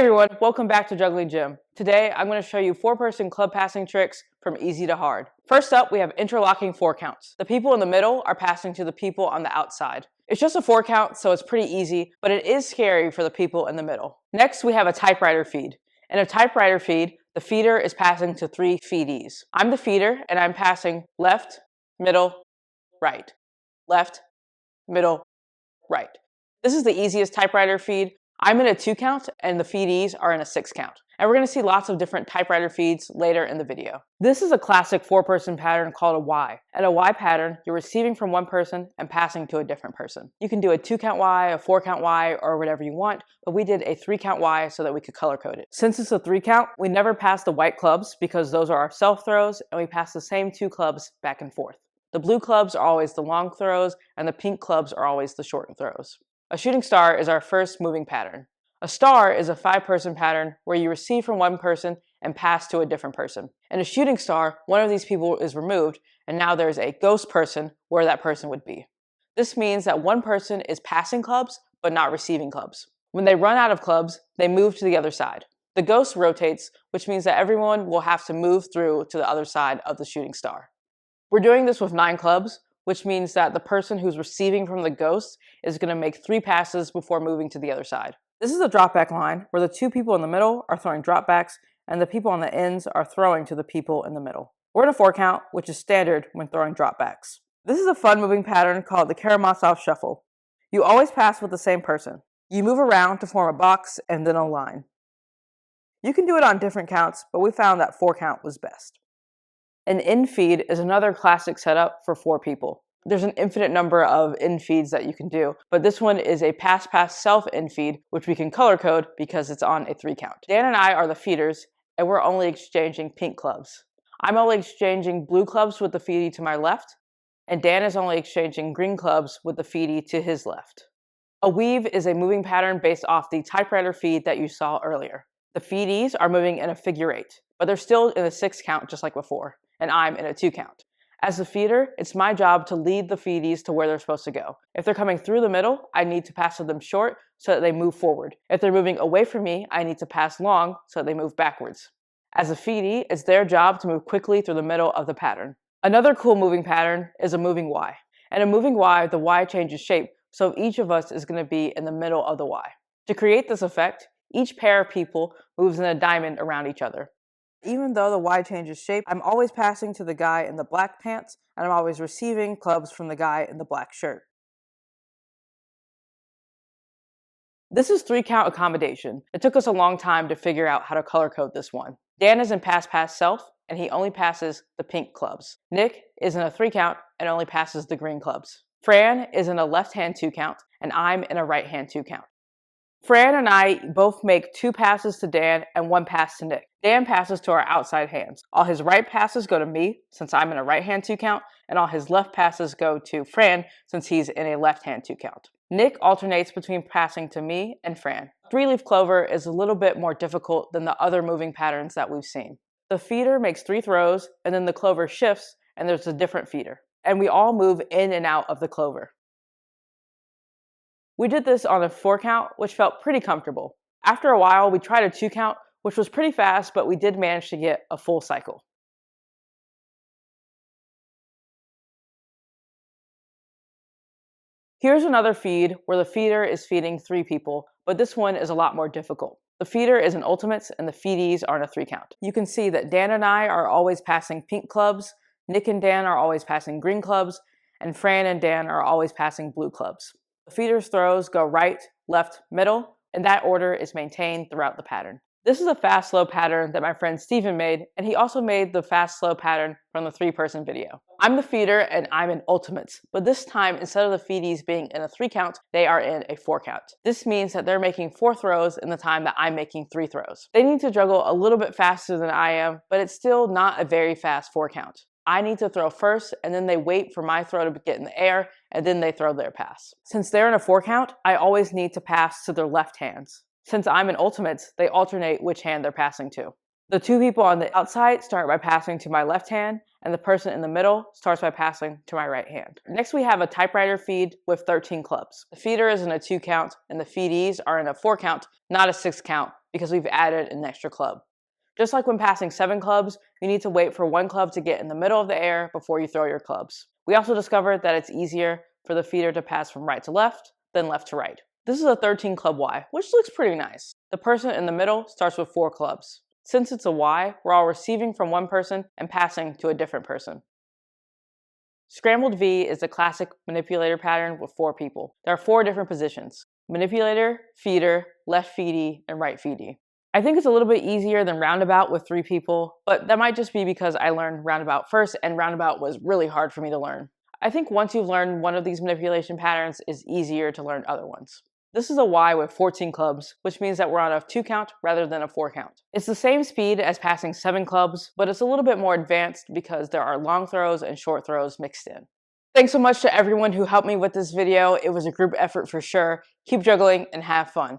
everyone, welcome back to Juggling Gym. Today I'm going to show you 4-person club passing tricks from easy to hard. First up, we have interlocking 4 counts. The people in the middle are passing to the people on the outside. It's just a 4 count, so it's pretty easy, but it is scary for the people in the middle. Next, we have a typewriter feed. In a typewriter feed, the feeder is passing to 3 feedees. I'm the feeder and I'm passing left, middle, right. Left, middle, right. This is the easiest typewriter feed. I'm in a 2 count and the feedees are in a 6 count. And we're going to see lots of different typewriter feeds later in the video. This is a classic 4-person pattern called a Y. At a Y pattern, you're receiving from one person and passing to a different person. You can do a 2 count Y, a 4 count Y, or whatever you want, but we did a 3 count Y so that we could color code it. Since it's a 3 count, we never pass the white clubs because those are our self throws, and we pass the same 2 clubs back and forth. The blue clubs are always the long throws, and the pink clubs are always the short throws. A shooting star is our first moving pattern. A star is a 5-person pattern where you receive from one person and pass to a different person. In a shooting star, one of these people is removed, and now there's a ghost person where that person would be. This means that one person is passing clubs, but not receiving clubs. When they run out of clubs, they move to the other side. The ghost rotates, which means that everyone will have to move through to the other side of the shooting star. We're doing this with 9 clubs, which means that the person who's receiving from the ghost is going to make 3 passes before moving to the other side. This is a dropback line where the 2 people in the middle are throwing dropbacks and the people on the ends are throwing to the people in the middle. We're in a 4 count, which is standard when throwing dropbacks. This is a fun moving pattern called the Karamazov Shuffle. You always pass with the same person. You move around to form a box and then a line. You can do it on different counts, but we found that 4 count was best. An N-Feed is another classic setup for 4 people. There's an infinite number of N-Feeds that you can do, but this one is a pass-pass-self N-Feed, which we can color code because it's on a 3 count. Dan and I are the feeders, and we're only exchanging pink clubs. I'm only exchanging blue clubs with the feedee to my left, and Dan is only exchanging green clubs with the feedee to his left. A weave is a moving pattern based off the typewriter feed that you saw earlier. The feedees are moving in a figure 8, but they're still in a 6 count just like before, and I'm in a 2 count. As the feeder, it's my job to lead the feedees to where they're supposed to go. If they're coming through the middle, I need to pass to them short so that they move forward. If they're moving away from me, I need to pass long so that they move backwards. As a feedee, it's their job to move quickly through the middle of the pattern. Another cool moving pattern is a moving Y. And a moving Y, the Y changes shape, so each of us is going to be in the middle of the Y. To create this effect, each pair of people moves in a diamond around each other. Even though the Y changes shape, I'm always passing to the guy in the black pants, and I'm always receiving clubs from the guy in the black shirt. This is 3 count accommodation. It took us a long time to figure out how to color code this one. Dan is in pass-pass-self, and he only passes the pink clubs. Nick is in a 3 count and only passes the green clubs. Fran is in a left-hand 2 count, and I'm in a right-hand 2 count. Fran and I both make 2 passes to Dan and 1 pass to Nick. Dan passes to our outside hands. All his right passes go to me, since I'm in a right-hand 2 count, and all his left passes go to Fran, since he's in a left-hand 2 count. Nick alternates between passing to me and Fran. 3-leaf clover is a little bit more difficult than the other moving patterns that we've seen. The feeder makes 3 throws, and then the clover shifts, and there's a different feeder. And we all move in and out of the clover. We did this on a 4 count, which felt pretty comfortable. After a while, we tried a 2 count, which was pretty fast, but we did manage to get a full cycle. Here's another feed where the feeder is feeding 3 people, but this one is a lot more difficult. The feeder is in ultimates and the feedees are in a 3 count. You can see that Dan and I are always passing pink clubs, Nick and Dan are always passing green clubs, and Fran and Dan are always passing blue clubs. The feeder's throws go right, left, middle, and that order is maintained throughout the pattern. This is a fast-slow pattern that my friend Steven made, and he also made the fast-slow pattern from the 3-person video. I'm the feeder and I'm in ultimates, but this time instead of the feedees being in a 3 count, they are in a 4 count. This means that they're making 4 throws in the time that I'm making 3 throws. They need to juggle a little bit faster than I am, but it's still not a very fast 4 count. I need to throw first, and then they wait for my throw to get in the air, and then they throw their pass. Since they're in a 4 count, I always need to pass to their left hands. Since I'm in ultimates, they alternate which hand they're passing to. The 2 people on the outside start by passing to my left hand, and the person in the middle starts by passing to my right hand. Next, we have a typewriter feed with 13 clubs. The feeder is in a 2 count, and the feedees are in a 4 count, not a 6 count, because we've added an extra club. Just like when passing 7 clubs, you need to wait for 1 club to get in the middle of the air before you throw your clubs. We also discovered that it's easier for the feeder to pass from right to left than left to right. This is a 13 club Y, which looks pretty nice. The person in the middle starts with 4 clubs. Since it's a Y, we're all receiving from one person and passing to a different person. Scrambled V is the classic manipulator pattern with 4 people. There are 4 different positions: manipulator, feeder, left feedy, and right feedy. I think it's a little bit easier than roundabout with 3 people, but that might just be because I learned roundabout first and roundabout was really hard for me to learn. I think once you've learned one of these manipulation patterns, it's easier to learn other ones. This is a Y with 14 clubs, which means that we're on a 2 count rather than a 4 count. It's the same speed as passing 7 clubs, but it's a little bit more advanced because there are long throws and short throws mixed in. Thanks so much to everyone who helped me with this video. It was a group effort for sure. Keep juggling and have fun.